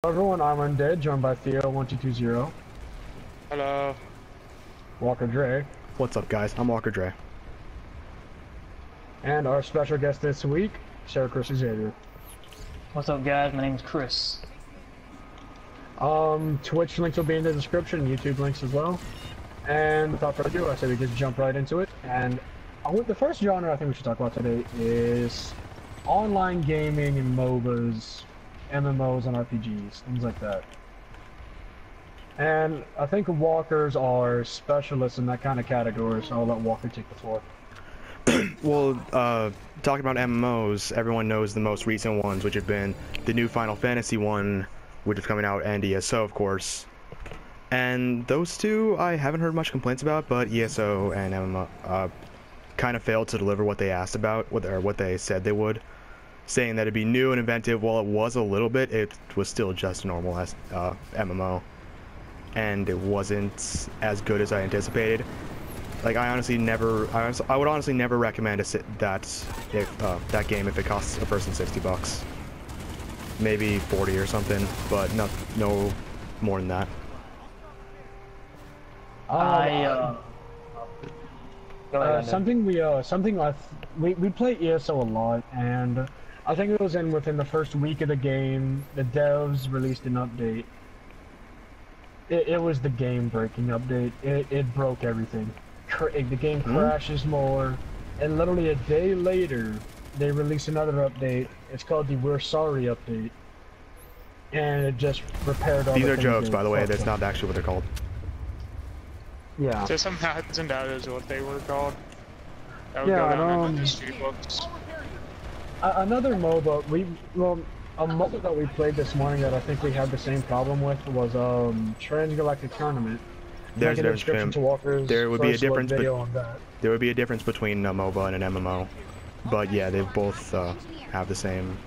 Hello everyone, I'm Undead, joined by Theo1220, Hello. Walker Dre, What's up, guys? I'm Walker Dre. and our special guest this week, Sarah Chris Xavier. What's up, guys? My name's Chris. Twitch links will be in the description, YouTube links as well. And without further ado, I say we just jump right into it. And the first genre I think we should talk about today is online gaming and MOBAs, MMOs and RPGs, things like that. And I think Walkers are specialists in that kind of category, so I'll let Walker take the floor. Well, talking about MMOs, everyone knows the most recent ones, which have been the new Final Fantasy one, which is coming out, and ESO, of course. And those two, I haven't heard much complaints about, but ESO and MMO kind of failed to deliver what they asked about, or what they said they would. Saying that it'd be new and inventive, while it was a little bit, it was still just a normal MMO. And it wasn't as good as I anticipated. Like, I would honestly never recommend that game if it costs a person $60. Maybe 40 or something, but no more than that. We play ESO a lot, and I think it was within the first week of the game, the devs released an update. It was the game-breaking update. It broke everything. The game crashes more, and literally a day later, they release another update. It's called the We're Sorry update, and it just repaired all. These are jokes, by the way. That's not actually what they're called. Yeah. So somehow that is what they were called. That would go down in the history books. Another MOBA a MOBA that we played this morning that I think we had the same problem with was Transgalactic Tournament. There would be a difference. There would be a difference between a MOBA and an MMO, but yeah, they both have the same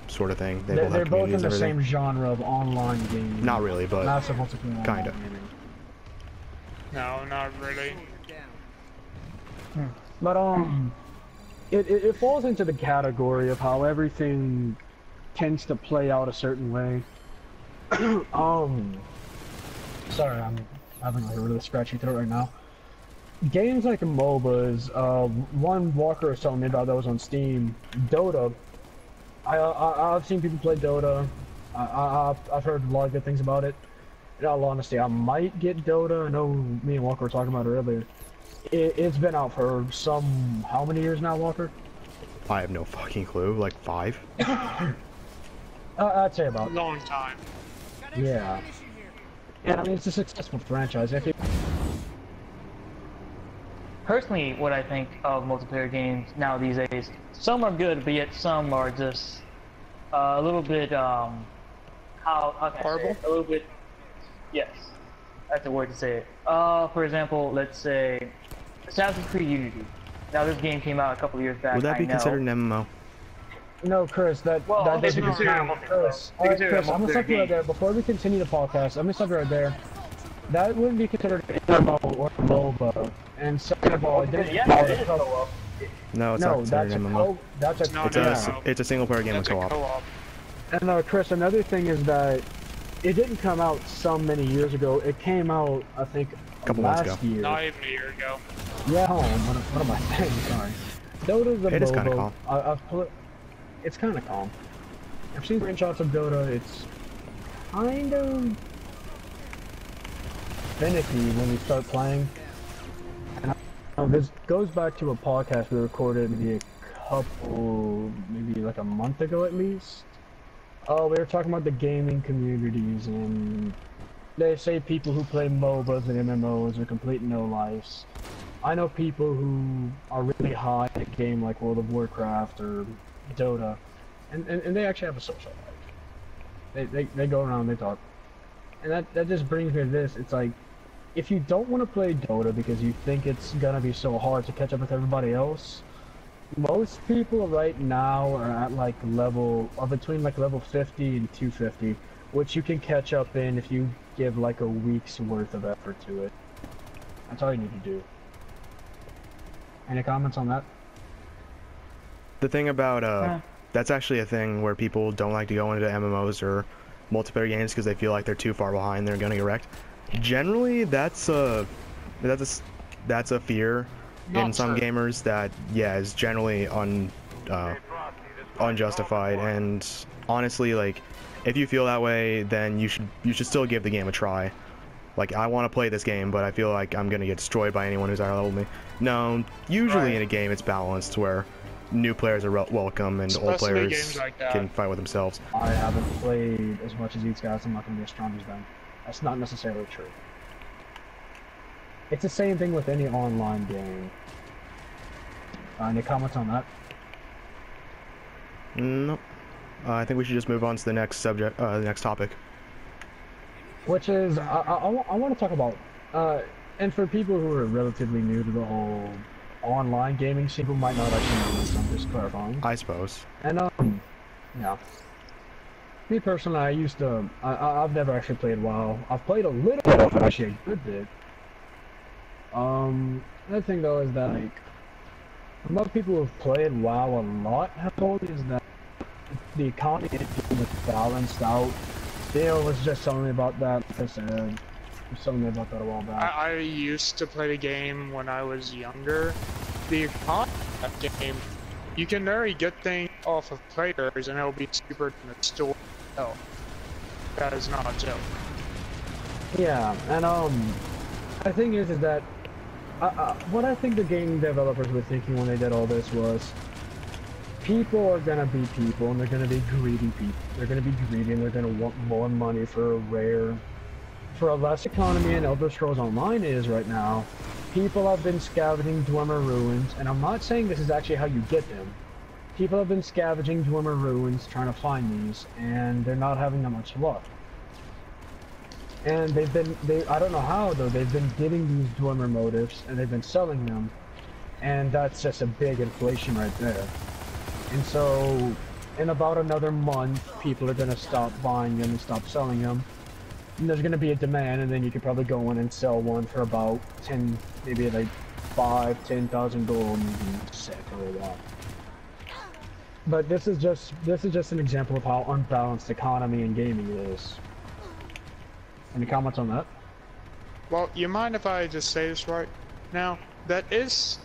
sort of thing. They're both in the same genre of online gaming. Not really, but kind of. No, not really. But it falls into the category of how everything tends to play out a certain way. Sorry, I'm having a really scratchy throat right now. Games like MOBAs, one Walker was telling me about that was on Steam, Dota. I've seen people play Dota. I've heard a lot of good things about it. In all honesty, I might get Dota. I know me and Walker were talking about it earlier. It's been out for how many years now, Walker? I have no fucking clue. Like 5? I'd say about. Long time. Yeah. Yeah, I mean, it's a successful franchise. Personally, what I think of multiplayer games now these days, some are good, but yet some are just a little bit, how can I say it? A little bit, yes, that's the word to say it. For example, let's say Assassin's Creed Unity. Now this game came out a couple of years back. Would that be considered an MMO? No, Chris, that doesn't count. Chris, I'm gonna stop you right there. Before we continue the podcast, I'm gonna stop you right there. That wouldn't be considered an MMO or MOBA. And second of all, it didn't. No, it's not considered an MMO. It's a single player game with co-op. And Chris, another thing is that it didn't come out so many years ago. It came out, I think, a couple months ago. Year. Not even a year ago. Yeah, what am I saying? Sorry. Dota's a MOBA. It is kind of calm. It's kind of calm. I've seen screenshots of Dota. It's kind of finicky when you start playing. And this goes back to a podcast we recorded maybe maybe like a month ago at least. We were talking about the gaming communities, and they say people who play MOBAs and MMOs are complete no-lifes. I know people who are really high at a game like World of Warcraft or Dota, and they actually have a social life. They go around and they talk. And that just brings me to this. It's like, if you don't want to play Dota because you think it's gonna be so hard to catch up with everybody else, most people right now are at like between like level 50 and 250, which you can catch up in if you give like a week's worth of effort to it. That's all you need to do. Any comments on that? The thing about that's actually a thing where people don't like to go into MMOs or multiplayer games because they feel like they're too far behind, they're gonna get wrecked. Generally, that's a fear in some gamers that, yeah, is generally unjustified. And honestly, like, if you feel that way, then you should still give the game a try. Like, I want to play this game, but I feel like I'm gonna get destroyed by anyone who's higher level than me. No, usually in a game it's balanced where new players are welcome and old players can fight with themselves. I haven't played as much as these guys. I'm not gonna be as strong as them. That's not necessarily true. It's the same thing with any online game. Any comments on that? Nope. I think we should just move on to the next subject, the next topic. Which is, I want to talk about, and for people who are relatively new to the whole online gaming scene, who might not actually know this, I'm just clarifying. I suppose. And, yeah. Me personally, I used to, I've never actually played WoW. I've played a little bit of it, actually a good bit. The thing though is that, like, most people who've played WoW a lot have told me is that the economy is balanced out. Dale was just telling me about that. Like I said, he was telling me about that a while back. I used to play the game when I was younger. The economy of that game, you can already get things off of players and it'll be cheaper than the store. Oh, that is not a joke. Yeah, and the thing is that what I think the game developers were thinking when they did all this was, people are gonna be people, and they're gonna be greedy people. They're gonna be greedy, and they're gonna want more money for a less economy. And Elder Scrolls Online is right now. People have been scavenging Dwemer ruins, and I'm not saying this is actually how you get them. People have been scavenging Dwemer ruins, trying to find these, and they're not having that much luck. And I don't know how though, they've been getting these Dwemer motifs, and they've been selling them, and that's just a big inflation right there. And so, in about another month, people are gonna stop buying them and stop selling them. And there's gonna be a demand, and then you could probably go in and sell one for about 10, maybe like 5,000-10,000 gold, and you can set for a while. But this is just an example of how unbalanced economy and gaming is. Any comments on that? Well, you mind if I just say this right now? That is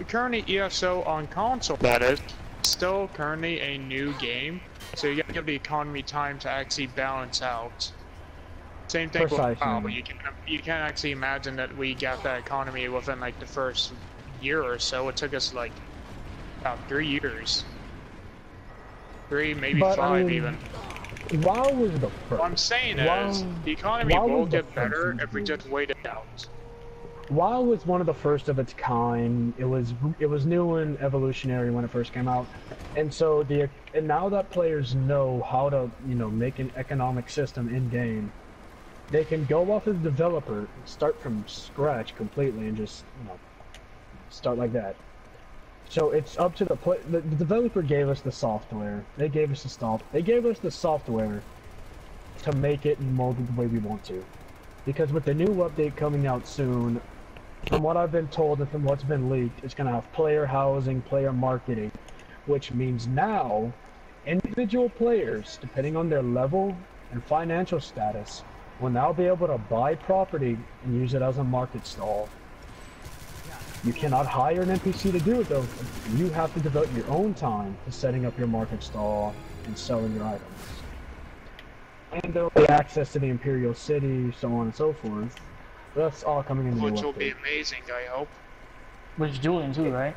currently ESO on console. That is still currently a new game, so you gotta give the economy time to actually balance out. Same thing with WoW, but you can't actually imagine that we got that economy within like the first year or so. It took us like about 3 years. 3, maybe 5 even. WoW was the first. What I'm saying is, the economy will get better if we just wait it out. WoW was one of the first of its kind. It was new and evolutionary when it first came out, and so and now that players know how to make an economic system in game, they can go off as a developer, start from scratch completely, and just start like that. So it's up to the developer gave us the software. They gave us the software to make it and mold it the way we want to. Because with the new update coming out soon, from what I've been told and from what's been leaked, it's going to have player housing, player marketing, which means now individual players, depending on their level and financial status, will now be able to buy property and use it as a market stall. You cannot hire an NPC to do it though. You have to devote your own time to setting up your market stall and selling your items. And there'll be access to the Imperial City, so on and so forth. That's all coming in the new update. Which will be amazing, I hope. Which dueling too, right?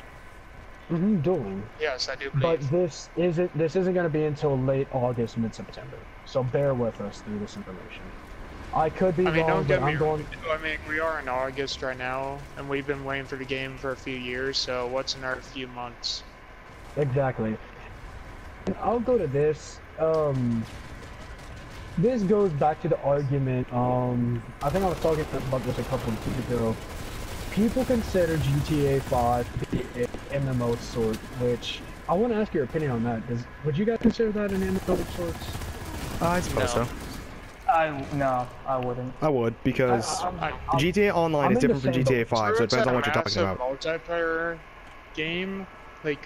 Mm-hmm, dueling. Yes, I do believe. But this isn't going to be until late August, mid-September. So bear with us through this information. I could be wrong, but I'm going... I mean, we are in August right now, and we've been waiting for the game for a few years, so what's another few months? Exactly. I'll go to this. This goes back to the argument, I think I was talking about this a couple of weeks ago. People consider GTA 5 to be an MMO sort, which I want to ask your opinion on that. Would you guys consider that an MMO of sorts? I suppose so. No, I wouldn't. I would, because GTA Online is different from GTA 5, so it depends on what you're talking about. It's a multiplayer game,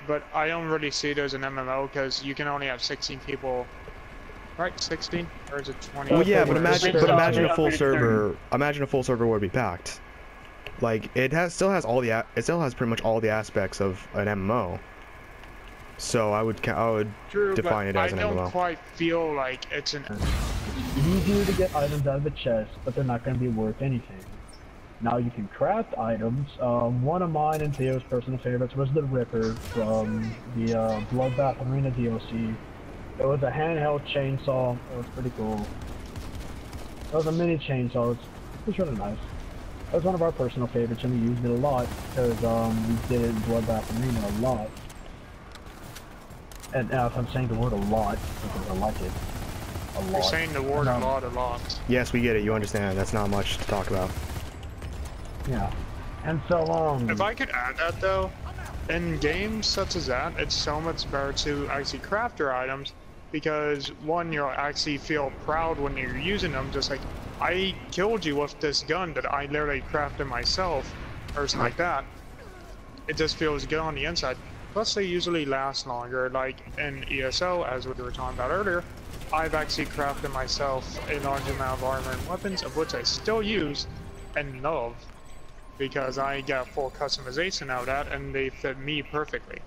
but I don't really see it as an MMO because you can only have 16 people right? 16 or is it 20? Well, yeah, but imagine a full Upgraded to 30. server. Imagine a full server would be packed. Like it still has pretty much all the aspects of an MMO. So I would True, define it as an I don't MMO. quite feel like it's an. It's easier to get items out of the chest, but they're not going to be worth anything. Now you can craft items. One of mine and Theo's personal favorites was the Ripper from the Bloodbath Arena DLC. It was a handheld chainsaw. It was pretty cool. It was a mini chainsaw. It was really nice. It was one of our personal favorites, and we used it a lot because we did it in Bloodbath Arena a lot. And if I'm saying the word a lot, because I like it a lot. You're saying the word a lot. Yes, we get it. You understand. That's not much to talk about. Yeah. And so, If I could add that though, in games such as that, it's so much better to actually craft your items because one, you'll actually feel proud when you're using them, just like, I killed you with this gun that I literally crafted myself, or something like that. It just feels good on the inside. Plus they usually last longer, like in ESO, as we were talking about earlier, I've actually crafted myself a large amount of armor and weapons, of which I still use and love, because I got full customization out of that, and they fit me perfectly.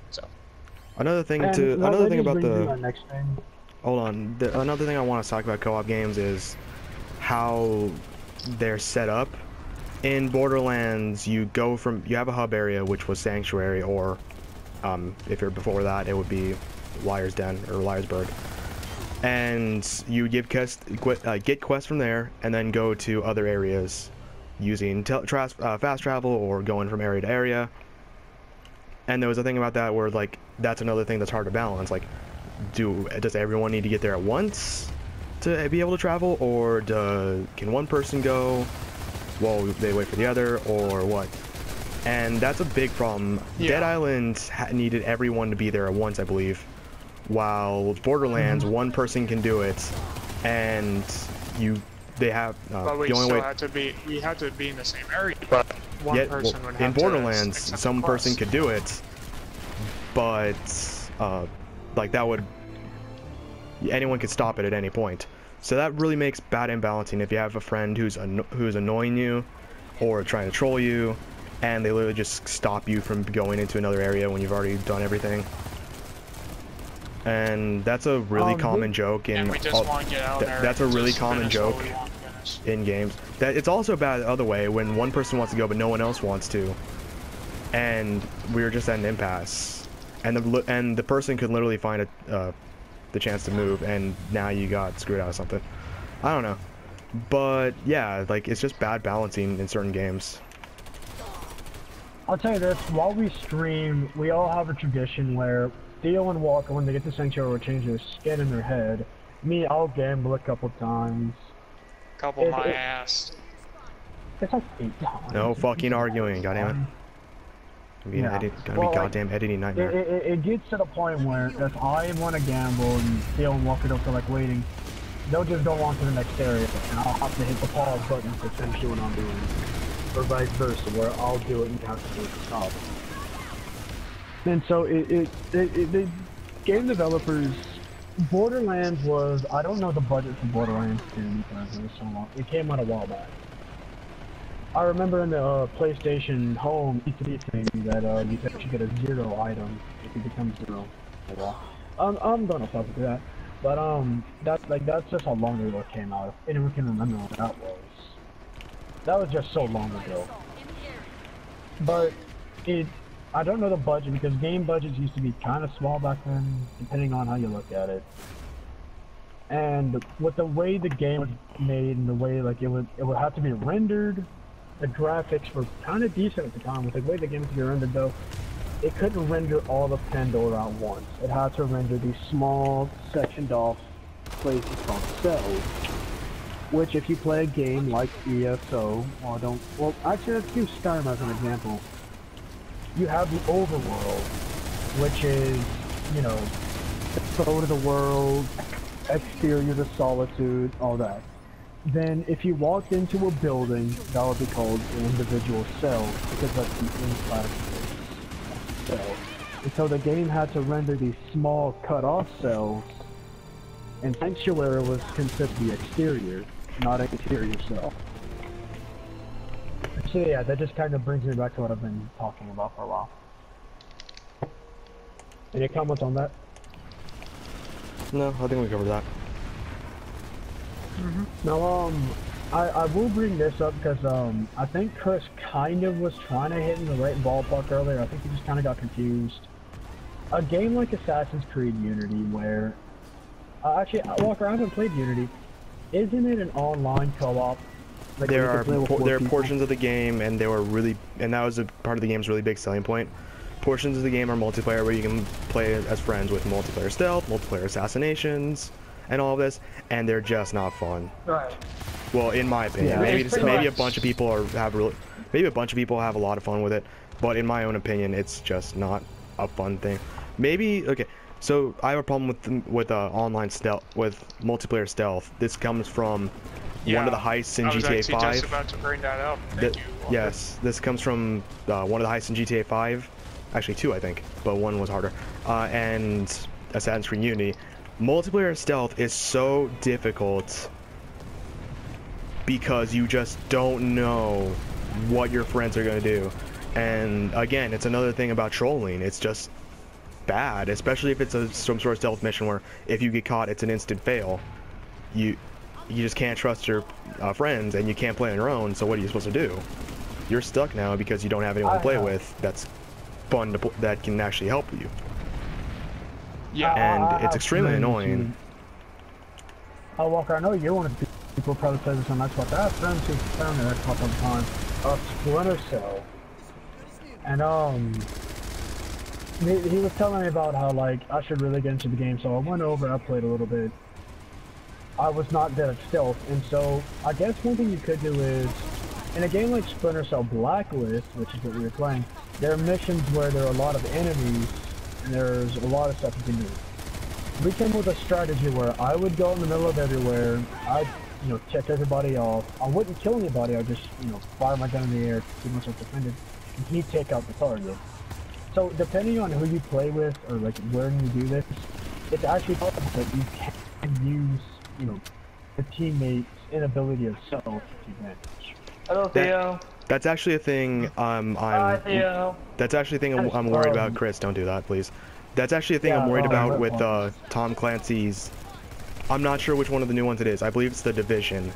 So. Another thing about the hold on. Another thing I want to talk about co-op games is how they're set up. In Borderlands, you have a hub area, which was Sanctuary, or if you're before that, it would be Liar's Den or Liarsburg. And you get quests from there, and then go to other areas using fast travel or going from area to area. And there was a thing about that where, like, that's another thing that's hard to balance. Like, does everyone need to get there at once to be able to travel, or can one person go while they wait for the other, or what? And that's a big problem. Yeah. Dead Island needed everyone to be there at once, I believe, while Borderlands, one person can do it, and they have but we the only still way we had to be in the same area, but one person would have in Borderlands some person could do it, but like that would anyone could stop it at any point. So that really makes bad imbalancing if you have a friend who's annoying you or trying to troll you, and they literally just stop you from going into another area when you've already done everything. And that's a really common joke in that's a really common joke in games. That it's also bad the other way when one person wants to go but no one else wants to, and we're just at an impasse, and the person could literally find the chance to move, and now you got screwed out of something. I don't know, but yeah, like it's just bad balancing in certain games. I'll tell you this, while we stream, we all have a tradition where Theo and Walker, when they get to Sanctuary, will change their skin in their head. Me, I'll gamble a couple times. My ass. It's like 8 times. No fucking arguing, goddamn it. Gotta be goddamn editing nightmare. It gets to the point where if I want to gamble and Theo and Walker don't feel like waiting, they'll just go on to the next area, and I'll have to hit the pause button to finish what I'm doing. Or vice versa, where I'll do it and have to do it to stop. And so the game developers, Borderlands was, I don't know the budget for Borderlands 2 because it was so long. It came out a while back. I remember in the PlayStation Home E3 thing that you could actually get a 0 item if you become 0. I'm gonna fuck with that. But that's just how long ago it came out. If anyone can remember what that was. That was just so long ago. But I don't know the budget because game budgets used to be kind of small back then, depending on how you look at it. And with the way the game was made and the way like it would have to be rendered, the graphics were kind of decent at the time. With the way the game was to be rendered though, it couldn't render all of Pandora at once. It had to render these small sectioned off places called cells. Which if you play a game like ESO, actually let's use Skyrim as an example. You have the overworld, which is, you know, the flow to the world, exterior to solitude, all that. Then if you walked into a building, that would be called an individual cell, because that's the inside of the cell. And so the game had to render these small cut-off cells and Sanctuary was considered the exterior, not interior cell. So yeah, that just kind of brings me back to what I've been talking about for a while. Any comments on that? No, I think we covered that. Now, I will bring this up because, I think Chris kind of was trying to hit in the right ballpark earlier. I think he just kind of got confused. A game like Assassin's Creed Unity where, actually, Walker, I haven't played Unity. Isn't it an online co-op? Like There are portions of the game, and they were really, and that was a part of the game's really big selling point. Portions of the game are multiplayer, where you can play as friends with multiplayer stealth, multiplayer assassinations, and all of this, and they're just not fun. Right. Well, in my opinion, Yeah, maybe a bunch of people maybe a bunch of people have a lot of fun with it, but in my own opinion, it's just not a fun thing. Maybe okay. So I have a problem with online stealth, with multiplayer stealth. This comes from one of the heists in GTA 5. I was actually just about to bring that up. Thank you, Walker. Yes, this comes from one of the heists in GTA 5. Actually, 2, I think, but 1 was harder. And Assassin's Creed Unity. Multiplayer stealth is so difficult because you just don't know what your friends are going to do. And again, it's another thing about trolling. It's just bad, especially if it's some sort of stealth mission where if you get caught, it's an instant fail. You just can't trust your friends, and you can't play on your own. So what are you supposed to do? You're stuck now because you don't have anyone to play with that's fun that can actually help you. Yeah, and it's extremely annoying. Oh, Walker, I know you're one of the people who probably play this on Xbox. I have friends who found an Xbox all the time. Splinter Cell. And he was telling me about how like I should really get into the game, so I went over, I played a little bit. I was not good at stealth, and so I guess one thing you could do is, in a game like Splinter Cell Blacklist, which is what we were playing, there are missions where there are a lot of enemies, and there's a lot of stuff you can do. We came with a strategy where I would go in the middle of everywhere, I'd, check everybody off, I wouldn't kill anybody, I'd just, fire my gun in the air, keep myself defended, and he'd take out the target. So depending on who you play with, or like where you do this, it's actually possible that you can use, the teammate's inability of stealth to advantage. Hello, Theo. That's actually a thing. Hi, Theo. That's actually a thing I'm worried about. Chris, don't do that, please. That's actually a thing I'm worried about with Tom Clancy's. I'm not sure which one of the new ones it is. I believe it's the Division,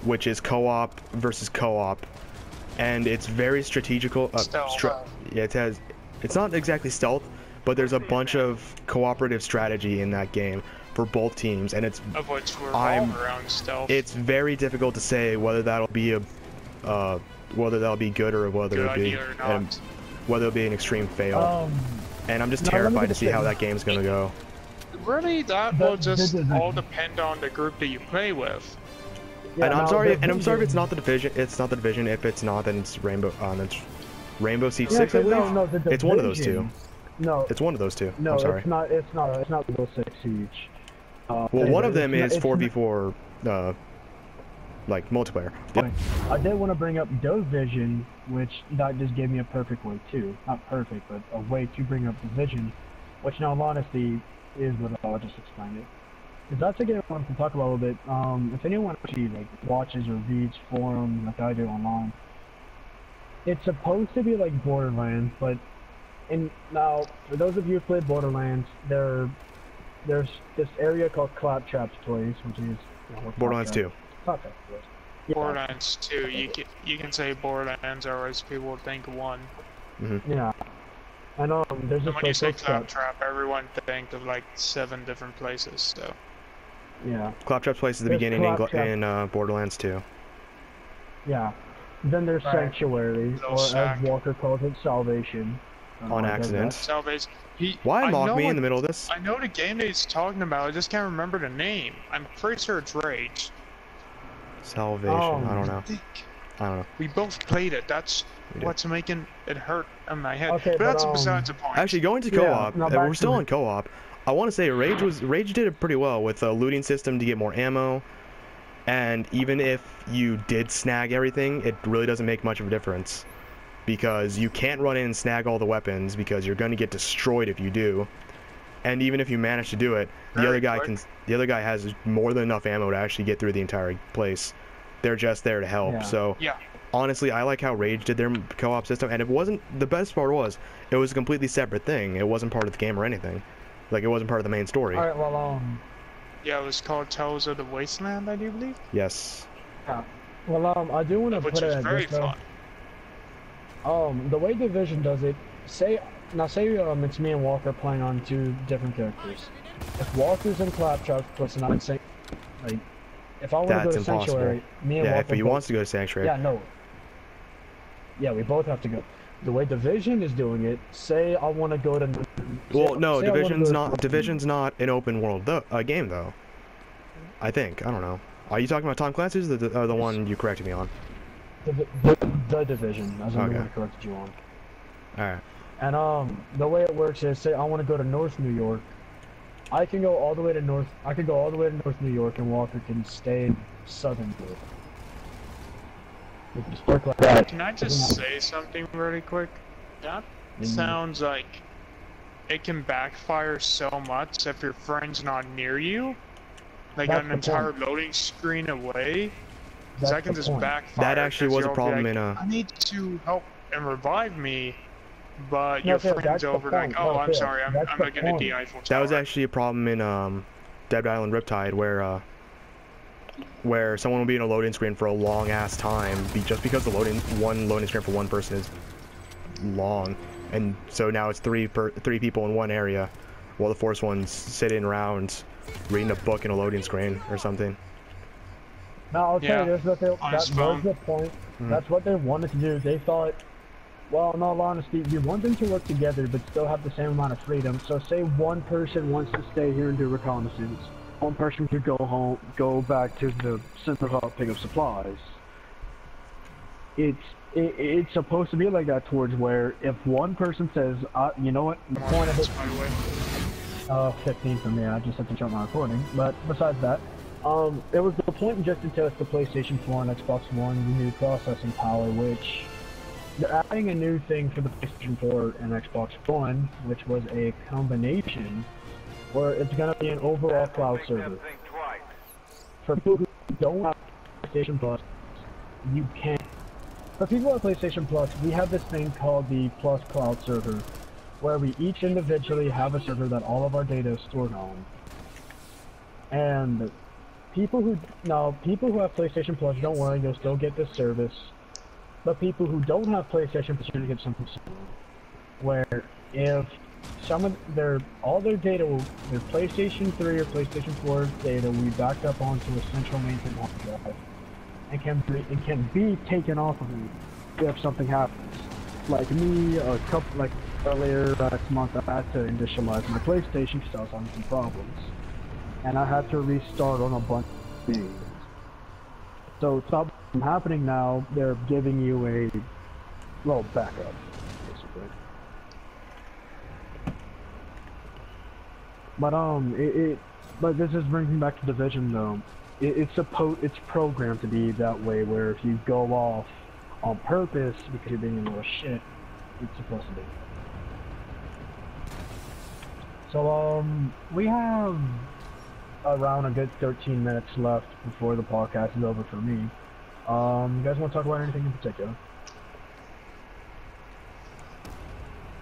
which is co-op versus co-op, and it's very strategical. Yeah, it's not exactly stealth, but there's a bunch of cooperative strategy in that game for both teams, and it's of which we're all around stealth. It's very difficult to say whether that'll be good or whether it'll be an extreme fail. And I'm just terrified to see how that game's gonna go. Really, that will just all depend on the group that you play with. Yeah, and I'm sorry if it's not the Division. It's not the Division. If it's not, then it's Rainbow. It's Rainbow Siege 6, I believe. No, it's one of those two. No, it's one of those two. No, I'm sorry. It's not Rainbow Six Siege. Well, one of them is 4v4, like multiplayer. Yep. I did want to bring up Division, which that just gave me a perfect way too. Not perfect, but a way to bring up Division, which in all honesty is what I'll just explain it. Because that's a game I want to talk about a little bit. If anyone actually like watches or reads forums like I do online, it's supposed to be like Borderlands, but now for those of you who played Borderlands, there's this area called Claptrap's Place, which is Borderlands 2. Claptrap's Place. Yeah. Borderlands 2. You can say Borderlands, or as people would think 1. Mm-hmm. Yeah. And there's this when you place say called Claptrap, everyone thinks of like 7 different places. So. Yeah. Claptrap's Place is the beginning in Borderlands 2. Yeah. Then there's Sanctuary, or as Walker calls it, Salvation. On accident. Salvation. Why mock me in the middle of this? I know the game that he's talking about, I just can't remember the name. I'm pretty sure it's Rage. Salvation, I don't know. I don't know. We both played it, that's what's making it hurt in my head. Okay, but that's besides the point. Actually, going to co-op, we're still on co-op. I want to say Rage did it pretty well with a looting system to get more ammo. And even if you did snag everything, it really doesn't make much of a difference. Because you can't run in and snag all the weapons, because you're going to get destroyed if you do. And even if you manage to do it, the other guy has more than enough ammo to actually get through the entire place. They're just there to help. Yeah. So Yeah. honestly, I like how Rage did their co-op system, and it wasn't, the best part was it was a completely separate thing. It wasn't part of the game or anything. Like, it wasn't part of the main story. All right, well, Yeah, it was called Tales of the Wasteland, I do believe. Yes. yeah. Well, I do want to Which put it is at very this, though. fun. The way Division does it, say it's me and Walker playing on 2 different characters. If Walker's in Claptrap, plus not saying, like, if I want to go That's to impossible. Sanctuary, me and Yeah, Walker if he wants to go to Sanctuary. Yeah, no. Yeah, we both have to go. The way Division is doing it, say I want to go to... Well, no, Division's not an open world game, though. I think. I don't know. Are you talking about Tom Clancy's or the one you corrected me on? The Division, as I'm Okay. going to correct you on. Alright. And the way it works is, say I want to go to North New York, I can go all the way to North New York, and Walker can stay in Southern New York. We can just work like that. Can I just say something really quick? That sounds like it can backfire so much if your friend's not near you. Like That's an the entire point. loading screen away. That's That can the just point. backfire. That actually 'cause was a you'll be problem like, in a... I need to help and revive me, but No, your Phil, friend's that's the over point. like, oh, No, I'm Phil, sorry, I'm that's the looking at point. the Eiffel Tower. That was actually a problem in Dead Island Riptide, where someone will be in a loading screen for a long ass time, just because the one loading screen for one person is long, and so now it's three people in one area, while the fourth one's sitting around reading a book in a loading screen or something. Now I'll tell you, that on his was phone. the point. Mhm. That's what they wanted to do. They thought, well, in all honesty, you want them to work together, but still have the same amount of freedom. So say one person wants to stay here and do reconnaissance. One person could go back to the center hall, pick up supplies. It's supposed to be like that towards where if one person says, you know what, the point of it, By the way. 15 for me, I just had to jump my recording. But besides that, it was the point just to test the PlayStation 4 and Xbox One, the new processing power, which they're adding a new thing for the PlayStation 4 and Xbox One, which was a combination where it's going to be an overall cloud server. For people who don't have PlayStation Plus, you can't. For people with PlayStation Plus, we have this thing called the Plus Cloud server, where we each individually have a server that all of our data is stored on. And people who have PlayStation Plus, don't worry, you'll still get this service. But people who don't have PlayStation Plus, you're gonna get something similar, where if all their data, their PlayStation 3 or PlayStation 4 data, we backed up onto a central maintenance hard drive, and can be taken off of it if something happens. Like me, earlier last month, I had to initialize my PlayStation because I was having some problems, and I had to restart on a bunch of things. So to stop from happening now, they're giving you a little backup, basically. But this just brings me back to Division though. It's programmed to be that way, where if you go off on purpose because you're being a little shit, it's supposed to be. So we have around a good 13 minutes left before the podcast is over for me. You guys want to talk about anything in particular?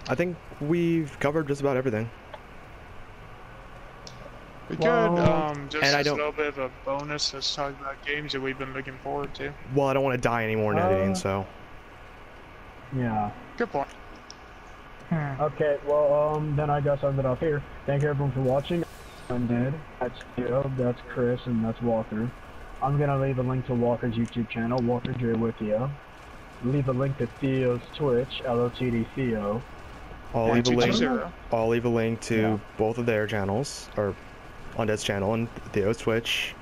I think we've covered just about everything. We could, just and I as a don't- little bit of a bonus, let's talk about games that we've been looking forward to. Well, I don't want to die anymore in editing, so... Yeah. Good point. Okay, well, then I guess I'll end it off here. Thank you everyone for watching. I'm Ned, that's Theo, that's Chris, and that's Walker. I'm gonna leave a link to Walker's YouTube channel, Walker J Withio. Leave a link to Theo's Twitch, LOTD Theo. I'll leave a link to Yeah. both of their channels, or Undead's channel and Theo's Twitch.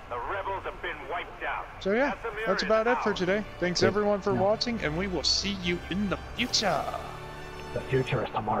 The rebels have been wiped out. So yeah, that's about it for today. Thanks everyone for watching, and we will see you in the future. The future is tomorrow.